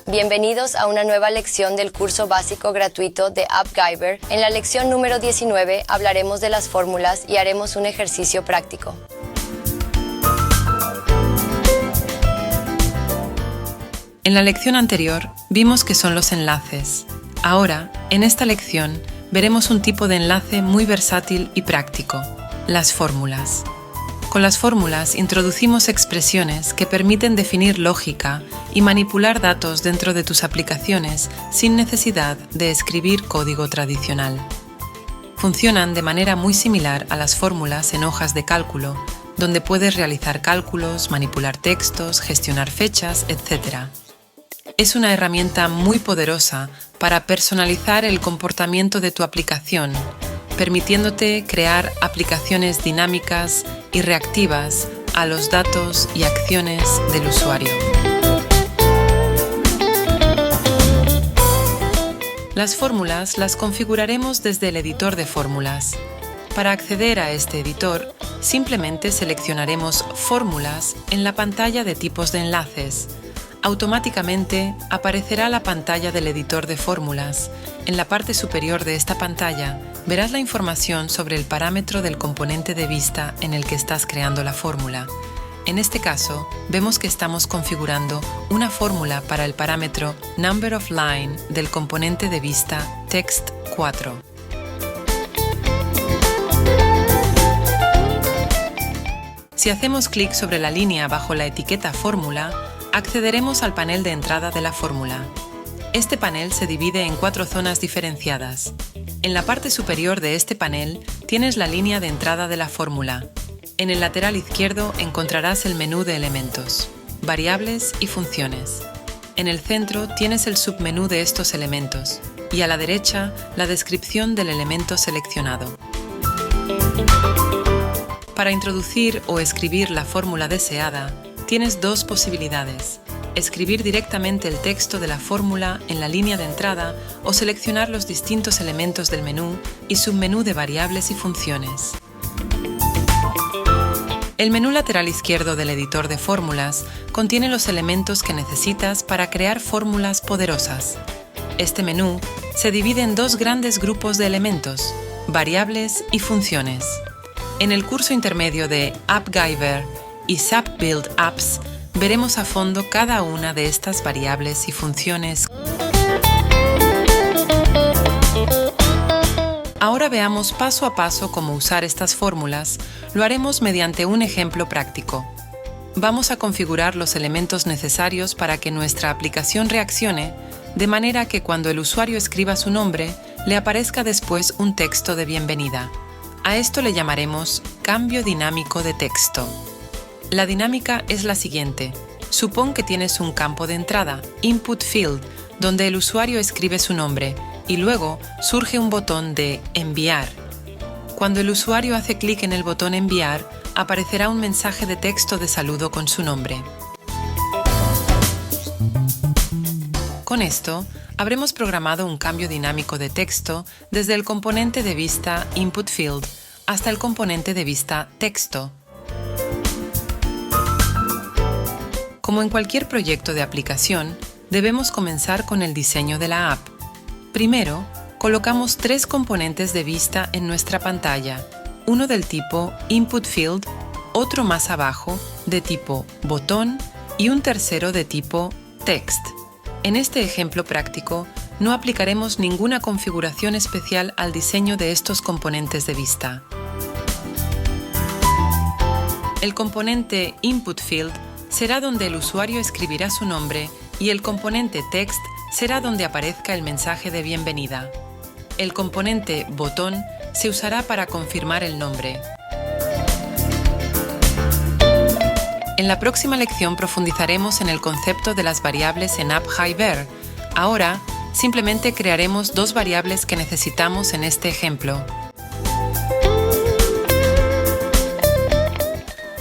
Bienvenidos a una nueva lección del curso básico gratuito de AppGyver. En la lección número 19 hablaremos de las fórmulas y haremos un ejercicio práctico. En la lección anterior vimos qué son los enlaces. Ahora, en esta lección, veremos un tipo de enlace muy versátil y práctico: las fórmulas. Con las fórmulas introducimos expresiones que permiten definir lógica y manipular datos dentro de tus aplicaciones sin necesidad de escribir código tradicional. Funcionan de manera muy similar a las fórmulas en hojas de cálculo, donde puedes realizar cálculos, manipular textos, gestionar fechas, etc. Es una herramienta muy poderosa para personalizar el comportamiento de tu aplicación, permitiéndote crear aplicaciones dinámicas y reactivas a los datos y acciones del usuario. Las fórmulas las configuraremos desde el editor de fórmulas. Para acceder a este editor, simplemente seleccionaremos Fórmulas en la pantalla de tipos de enlaces. Automáticamente aparecerá la pantalla del editor de fórmulas. En la parte superior de esta pantalla verás la información sobre el parámetro del componente de vista en el que estás creando la fórmula. En este caso, vemos que estamos configurando una fórmula para el parámetro Number of Line del componente de vista Text4. Si hacemos clic sobre la línea bajo la etiqueta Fórmula, accederemos al panel de entrada de la fórmula. Este panel se divide en 4 zonas diferenciadas. En la parte superior de este panel tienes la línea de entrada de la fórmula. En el lateral izquierdo encontrarás el menú de elementos, variables y funciones. En el centro tienes el submenú de estos elementos y a la derecha la descripción del elemento seleccionado. Para introducir o escribir la fórmula deseada, tienes 2 posibilidades: escribir directamente el texto de la fórmula en la línea de entrada o seleccionar los distintos elementos del menú y submenú de variables y funciones. El menú lateral izquierdo del editor de fórmulas contiene los elementos que necesitas para crear fórmulas poderosas. Este menú se divide en 2 grandes grupos de elementos: variables y funciones. En el curso intermedio de AppGyver y SAP Build Apps veremos a fondo cada una de estas variables y funciones. Ahora veamos paso a paso cómo usar estas fórmulas. Lo haremos mediante un ejemplo práctico. Vamos a configurar los elementos necesarios para que nuestra aplicación reaccione, de manera que cuando el usuario escriba su nombre, le aparezca después un texto de bienvenida. A esto le llamaremos cambio dinámico de texto. La dinámica es la siguiente. Supón que tienes un campo de entrada, Input Field, donde el usuario escribe su nombre y luego surge un botón de Enviar. Cuando el usuario hace clic en el botón Enviar, aparecerá un mensaje de texto de saludo con su nombre. Con esto, habremos programado un cambio dinámico de texto desde el componente de vista Input Field hasta el componente de vista Texto. Como en cualquier proyecto de aplicación, debemos comenzar con el diseño de la app. Primero, colocamos 3 componentes de vista en nuestra pantalla, uno del tipo Input Field, otro más abajo de tipo Botón y un tercero de tipo Text. En este ejemplo práctico, no aplicaremos ninguna configuración especial al diseño de estos componentes de vista. El componente Input Field será donde el usuario escribirá su nombre y el componente Text será donde aparezca el mensaje de bienvenida. El componente Botón se usará para confirmar el nombre. En la próxima lección profundizaremos en el concepto de las variables en AppGyver. Ahora, simplemente crearemos 2 variables que necesitamos en este ejemplo.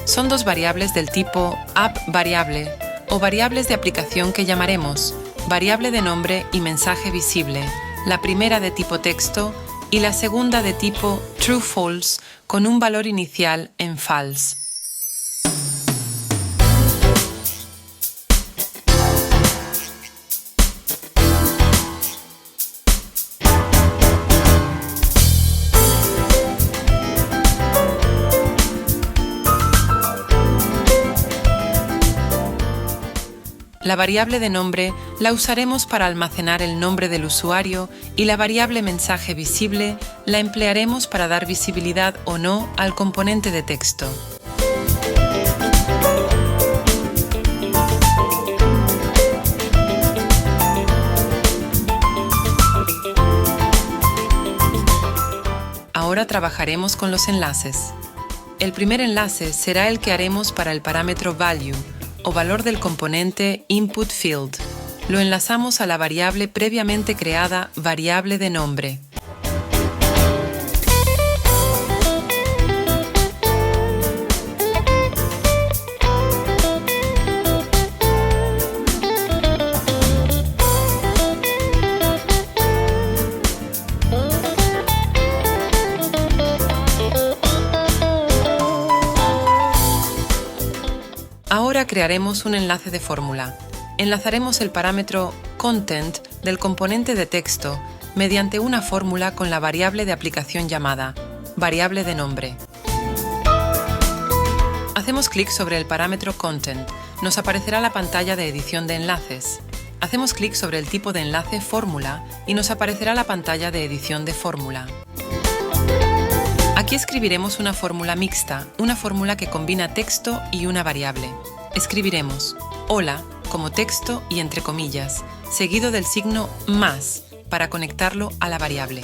Son 2 variables del tipo AppVariable, o variables de aplicación que llamaremos variable de nombre y mensaje visible, la primera de tipo texto y la segunda de tipo true-false con un valor inicial en false. La variable de nombre la usaremos para almacenar el nombre del usuario y la variable mensaje visible la emplearemos para dar visibilidad o no al componente de texto. Ahora trabajaremos con los enlaces. El primer enlace será el que haremos para el parámetro value, o valor del componente input field. Lo enlazamos a la variable previamente creada variable de nombre. Ahora crearemos un enlace de fórmula. Enlazaremos el parámetro content del componente de texto mediante una fórmula con la variable de aplicación llamada variable de nombre. Hacemos clic sobre el parámetro content. Nos aparecerá la pantalla de edición de enlaces. Hacemos clic sobre el tipo de enlace fórmula y nos aparecerá la pantalla de edición de fórmula. Aquí escribiremos una fórmula mixta, una fórmula que combina texto y una variable. Escribiremos hola como texto y entre comillas, seguido del signo más para conectarlo a la variable.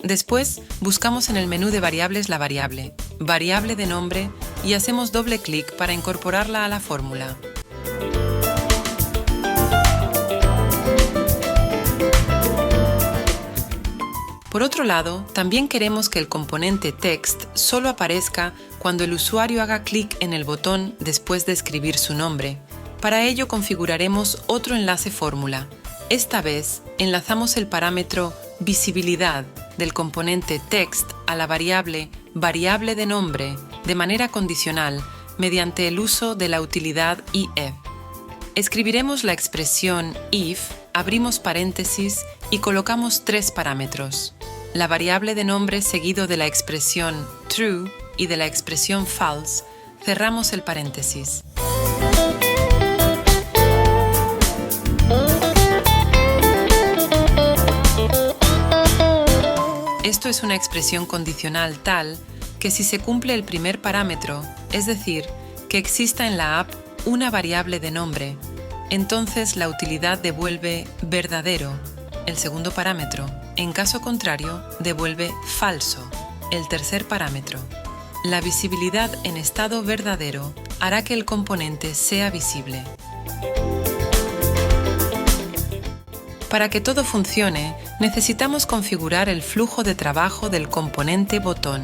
Después buscamos en el menú de variables la variable de nombre y hacemos doble clic para incorporarla a la fórmula. Por otro lado, también queremos que el componente text solo aparezca cuando el usuario haga clic en el botón después de escribir su nombre. Para ello configuraremos otro enlace fórmula. Esta vez enlazamos el parámetro visibilidad del componente text a la variable de nombre de manera condicional mediante el uso de la utilidad if. Escribiremos la expresión if, abrimos paréntesis y colocamos tres parámetros. La variable de nombre seguido de la expresión true y de la expresión false, cerramos el paréntesis. Esto es una expresión condicional tal que si se cumple el primer parámetro, es decir, que exista en la app una variable de nombre, entonces la utilidad devuelve verdadero, el segundo parámetro. En caso contrario, devuelve falso, el tercer parámetro. La visibilidad en estado verdadero hará que el componente sea visible. Para que todo funcione, necesitamos configurar el flujo de trabajo del componente botón.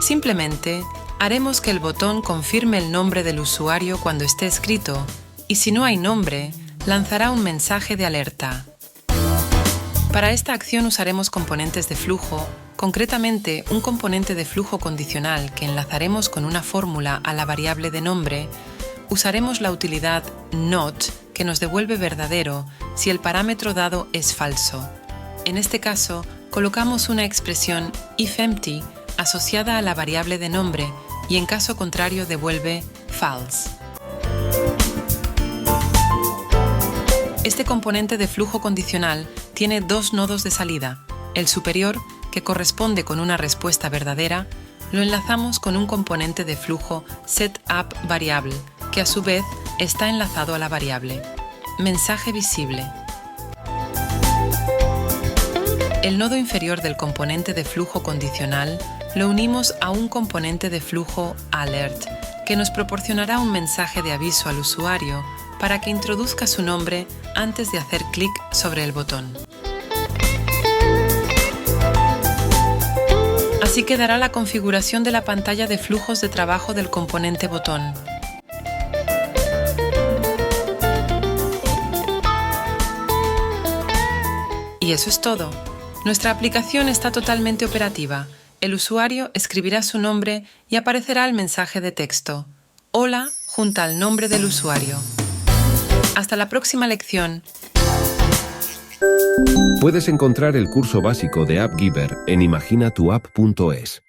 Simplemente, haremos que el botón confirme el nombre del usuario cuando esté escrito, y si no hay nombre, lanzará un mensaje de alerta. Para esta acción usaremos componentes de flujo, concretamente un componente de flujo condicional que enlazaremos con una fórmula a la variable de nombre. Usaremos la utilidad not, que nos devuelve verdadero si el parámetro dado es falso. En este caso, colocamos una expresión ifEmpty asociada a la variable de nombre y en caso contrario devuelve false. Este componente de flujo condicional tiene dos nodos de salida. El superior, que corresponde con una respuesta verdadera, lo enlazamos con un componente de flujo setUpVariable, que a su vez está enlazado a la variable. Mensaje visible. El nodo inferior del componente de flujo condicional lo unimos a un componente de flujo alert, que nos proporcionará un mensaje de aviso al usuario para que introduzca su nombre antes de hacer clic sobre el botón. Así quedará la configuración de la pantalla de flujos de trabajo del componente botón. Y eso es todo. Nuestra aplicación está totalmente operativa. El usuario escribirá su nombre y aparecerá el mensaje de texto. Hola, junto al nombre del usuario. Hasta la próxima lección. Puedes encontrar el curso básico de AppGiver en imaginatuapp.es.